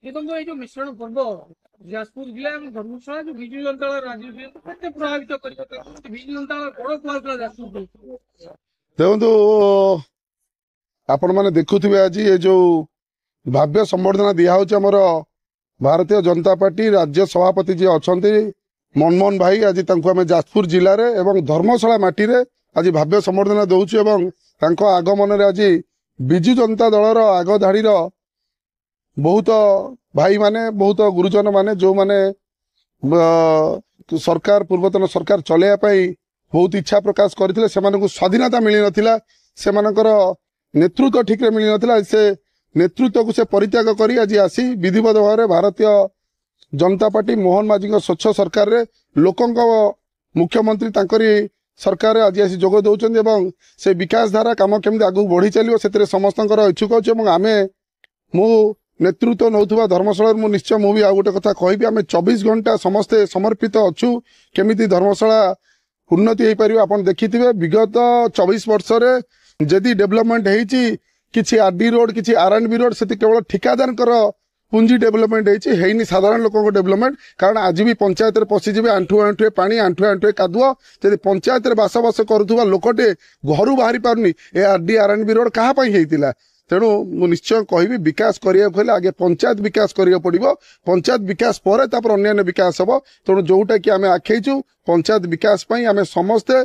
देखो ये जो मिश्रण पर्व जाजपुर जिला में धर्मशाला जो विजु जनता दल राजनीति केते प्रभावित कर विजु जनता दल बड़ प्रभाव जाजपुर देखो आपण मैंने देखुवे आज ये जो भाव्य संबर्धना दिया आमर भारतीय जनता पार्टी राज्य सभापति जी अच्छा मनमोहन भाई आज आम जाजपुर जिले में एवं धर्मशाला माटी रे आज भाव्य संबर्धना दौचु आगमन आज विजु जनता दलर आग धाड़ी बहुत भाई माने बहुत गुरुजन माने जो माने सरकार पूर्वतन सरकार चलैया बहुत इच्छा प्रकाश करते स्वाधीनता मिल नाला से नेतृत्व ठीक रे मिल नाला से नेतृत्व को से परित्याग करी आज आसी विधिवत भाव में भारतीय जनता पार्टी मोहन माझी स्वच्छ सरकार रे लोकंक मुख्यमंत्री तांकरी सरकार आज आसी जोग दौरान से विकास धारा काम केमती आगू बढ़ी चलो से समस्त इच्छुक अच्छे आम मु नेतृत्व नौथुवा धर्मशाला मु निश्चय मु भी आ गोटे कथा कहबी आम 24 घंटा समस्ते समर्पित अच्छु केमिति धर्मशाला उन्नति हो पार आप देखिथे विगत 24 वर्ष रे जदि डेवलपमेंट होती किसी आरडी रोड किसी आरएनबी रोड से केवल ठिकादार पुंजी डेवलपमेंट होनी साधारण लोक डेवलपमेंट कारण आज भी पंचायत पशिजे आंठुए आंठुए पानी आंठुए आंठुए कादुआ जब पंचायत बासबास करुवा लोकटे घर बाहरी पारनी ए आरडी आरएनबी रोड क्या होता तेणु मु निश्चय कहबी विकास करिया आगे पंचायत विकास करिया पड़िबो पंचायत विकास पर तापर अन्य विकास हम तेणु जोटा कि आम आखैचु पंचायत विकास पई आम समस्ते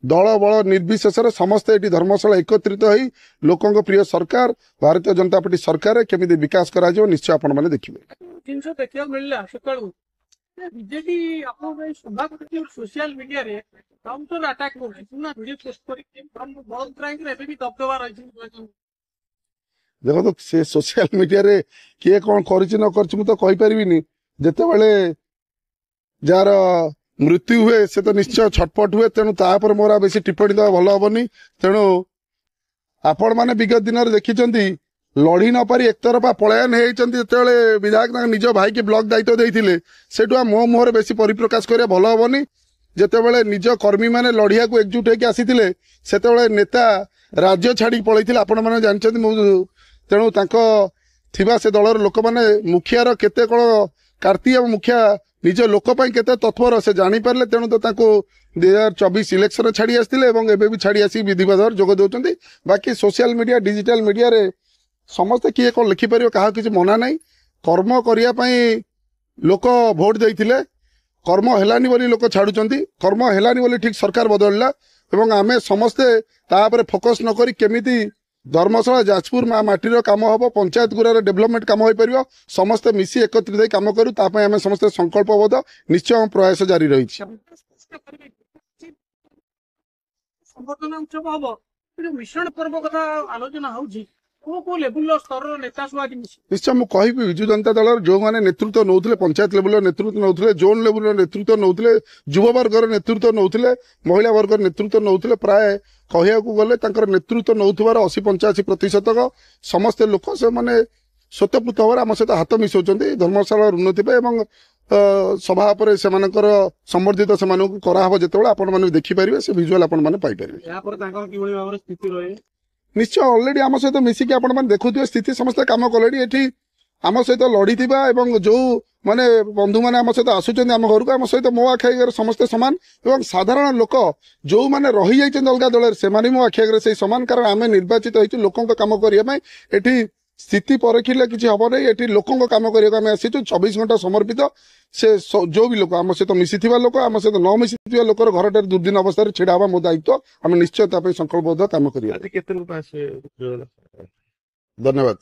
दल बल निर्विशेष समस्ते ये धर्मशाला एकत्रित हो लोकों प्रिय सरकार भारतीय जनता पार्टी सरकार केमी विकास करा निश्चय आपण मैंने देखिए जिन देखा मिलला सका बीजेपी सोशल मीडिया रे काउंटर अटैक वीडियो पोस्ट कर देखो तो से सोशल मीडिया रे किए कौन कर तो कही पारिनी जिते बड़े जार मृत्यु हुए से तो निश्चय छटपट हुए तेणु तापर मोर बेस टिप्पणी देवा भल हेनी तेणु आपण मैंने विगत दिन में देखी लड़ी न पारी एक तरफा पलायन होते विधायक निज भाई की ब्लॉक दायित्व देते से मो मुहर बेसी परिप्रकाश करा भल हेनी जिते निज कर्मी मैंने लड़िया को एकजुट होकर आसी से नेता राज्य छाड़ी पलैते आपण मैंने जानते तेणु थिबा से दलर लोक मैंने मुखियार केते कौन कार्ती मुखिया निज लोक केते तत्पर से जापारे तेणु तो 2024 इलेक्शन छाड़ी आसते भी छाड़ी आसी विधिवत जोग दौरान बाकी सोशल मीडिया डिजिटल मीडिया रे समस्ते किए कौन लिखिपर क्या किसी मना ना कर्म करने लोक भोट देते कर्म हेलानी बोली लोक छाड़ुंट कर्म हेलानी बोली ठीक सरकार बदलला एवं आमे समस्ते तापर फोकस न करी केमिति धर्मशाला जाजपुर माटीर काम हम पंचायत गुरा डेवलपमेंट काम हो पार समस्ते मिसी एकत्रित काम करूँ आम समस्ते संकल्पबद्ध निश्चय प्रयास जारी रही मिश्रण पर्व कथा आलोचना होची निश्चय मुझे कहि विजु जनता दल जो मैंने नेतृत्व नौते पंचायत लेवल नेतृत्व नौते जोन लेवल नेतृत्व नौते युव वर्गर नेतृत्व नौते महिला वर्ग नेतृत्व नौते प्राय कहया गले नेतृत्व नौथार 80-85% समस्ते लोक से माने स्वतःपूत भाव आम सहित हाथ मिसाऊँ धर्मशाला उन्नति सभा पर से संबर्धित से कराहब जो आपण मैंने देखिपारे से भिजुआल आपण मैंने पाइपर निश्चय अलरेडी आम सहित मिसिकी आपण मैंने देखुए स्थिति समस्त कम कले ये आम सहित लड़ी जो माने बंधु मैंने आम सहित आसुच्च आम घर को आम सहित मो आखिगर समस्ते सामान एवं साधारण लोक जो मैंने रही जाइए अलग दल से मो आखिगर से सामान कारण आम निर्वाचित हो लोकों काम करने स्थिति परखिले किसी हम नहीं ये लोकों काम करने आसीचु 24 घंटा समर्पित से जो भी लोक आम सहित मिसी लोक आम सहित न मिसी लोकर घर दुर्दिन अवस्था छिड़ा हवा मो दायित्व आम निश्चय संकल्पबद्ध काम कर धन्यवाद।